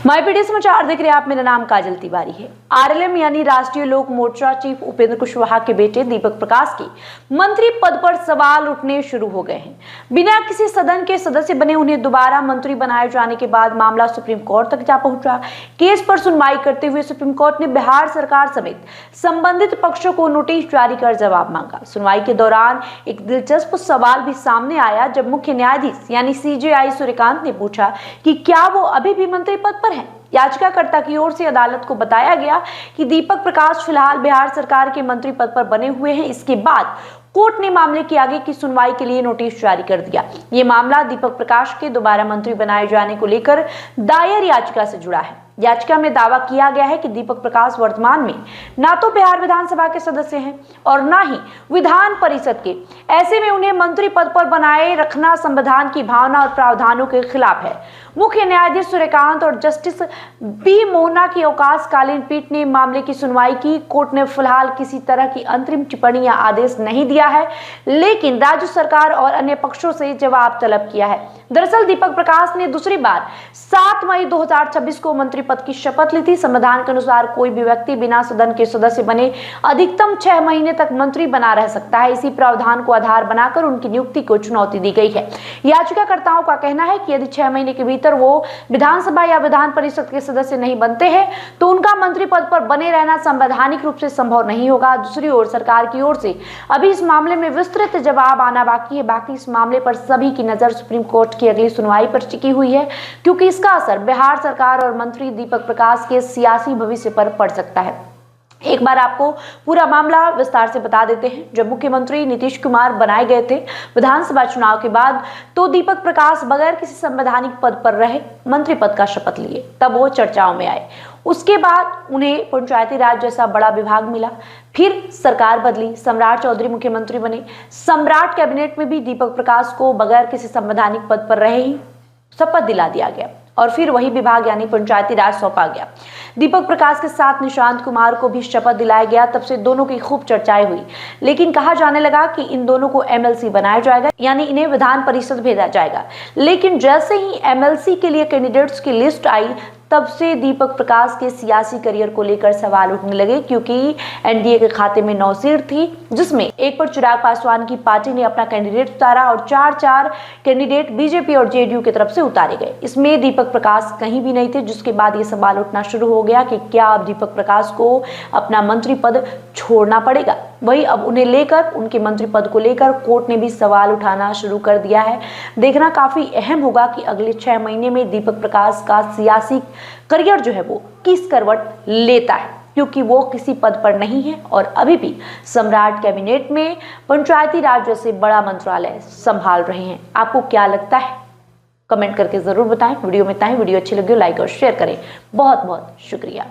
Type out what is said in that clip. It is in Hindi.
माईपीडी समाचार देख रहे हैं आप। मेरा नाम काजल तिवारी है। आरएलएम यानी राष्ट्रीय लोक मोर्चा चीफ उपेंद्र कुशवाहा के बेटे दीपक प्रकाश की मंत्री पद पर सवाल उठने शुरू हो गए हैं। बिना किसी सदन के सदस्य बने उन्हें दोबारा मंत्री बनाए जाने के बाद मामला सुप्रीम कोर्ट तक जा पहुंचा। केस पर सुनवाई करते हुए सुप्रीम कोर्ट ने बिहार सरकार समेत संबंधित पक्षों को नोटिस जारी कर जवाब मांगा। सुनवाई के दौरान एक दिलचस्प सवाल भी सामने आया जब मुख्य न्यायाधीश यानी सीजेआई सूर्यकांत ने पूछा कि क्या वो अभी भी मंत्री पद पर है। याचिकाकर्ता की ओर से अदालत को बताया गया कि दीपक प्रकाश फिलहाल बिहार सरकार के मंत्री पद पर बने हुए हैं। इसके बाद कोर्ट ने मामले की आगे की सुनवाई के लिए नोटिस जारी कर दिया। ये मामला दीपक प्रकाश के दोबारा मंत्री बनाए जाने को लेकर दायर याचिका से जुड़ा है। याचिका में दावा किया गया है कि दीपक प्रकाश वर्तमान में ना तो बिहार विधानसभा के सदस्य हैं और ना ही विधान परिषद के। ऐसे में उन्हें मंत्री पद पर बनाए रखना संविधान की भावना और प्रावधानों के खिलाफ है। मुख्य न्यायाधीश सूर्यकांत और जस्टिस बी मोहना की अवकाशकालीन पीठ ने मामले की सुनवाई की। कोर्ट ने फिलहाल किसी तरह की अंतरिम टिप्पणी या आदेश नहीं दिया है, लेकिन राज्य सरकार और अन्य पक्षों से जवाब तलब किया है। दरअसल दीपक प्रकाश ने दूसरी बार 7 मई 2026 को मंत्री पद की शपथ ली थी। संविधान के अनुसार कोई भी व्यक्ति बिना सदन के सदस्य बने अधिकतम 6 महीने तक मंत्री बना रह सकता है। इसी प्रावधान को आधार बनाकर उनकी नियुक्ति को चुनौती दी गई है। याचिकाकर्ताओं का कहना है कि यदि 6 महीने के भीतर वो विधानसभा या विधान परिषद के सदस्य नहीं बनते हैं तो उनका मंत्री पद पर बने रहना संवैधानिक रूप से संभव नहीं होगा। दूसरी ओर सरकार की ओर से अभी इस मामले में विस्तृत जवाब आना बाकी है। बाकी इस मामले पर सभी की नजर सुप्रीम कोर्ट की अगली सुनवाई पर टिकी हुई है, क्योंकि इसका असर बिहार सरकार और मंत्री दीपक प्रकाश के सियासी भविष्य पर पड़ सकता है। एक बार आपको पूरा मामला विस्तार से बता देते हैं। जब मुख्यमंत्री नीतीश कुमार बनाए गए थे विधानसभा चुनाव के बाद, तो दीपक प्रकाश बगैर किसी संवैधानिक पद पर रहे मंत्री पद का शपथ लिए, तब वो चर्चाओं में आए। उसके बाद उन्हें पंचायती राज जैसा बड़ा विभाग मिला, फिर सरकार बदली, सम्राट चौधरी मुख्यमंत्री बने। सम्राट कैबिनेट में भी दीपक प्रकाश को बगैर किसी संवैधानिक पद पर रहे ही शपथ दिला दिया गया और फिर वही विभाग यानी पंचायती राज सौंपा गया। दीपक प्रकाश के साथ निशांत कुमार को भी शपथ दिलाया गया। तब से दोनों की खूब चर्चाएं हुई, लेकिन कहा जाने लगा कि इन दोनों को एमएलसी बनाया जाएगा, यानी इन्हें विधान परिषद भेजा जाएगा। लेकिन जैसे ही एमएलसी के लिए कैंडिडेट्स की लिस्ट आई, तब से दीपक प्रकाश के सियासी करियर को लेकर सवाल उठने लगे, क्योंकि एनडीए के खाते में 9 सीट थी, जिसमें एक पर चिराग पासवान की पार्टी ने अपना कैंडिडेट उतारा और 4 कैंडिडेट बीजेपी और जेडीयू की तरफ से उतारे गए। इसमें दीपक प्रकाश कहीं भी नहीं थे, जिसके बाद ये सवाल उठना शुरू हो गया कि क्या अब दीपक प्रकाश को अपना मंत्री पद छोड़ना पड़ेगा। वही अब उन्हें लेकर, उनके मंत्री पद को लेकर कोर्ट ने भी सवाल उठाना शुरू कर दिया है। देखना काफी अहम होगा कि अगले 6 महीने में दीपक प्रकाश का सियासी करियर जो है वो किस करवट लेता है, क्योंकि वो किसी पद पर नहीं है और अभी भी सम्राट कैबिनेट में पंचायती राज जैसे बड़ा मंत्रालय संभाल रहे हैं। आपको क्या लगता है? कमेंट करके जरूर बताएं। वीडियो में इतना ही। वीडियो अच्छी लगी हो लाइक और शेयर करें। बहुत बहुत शुक्रिया।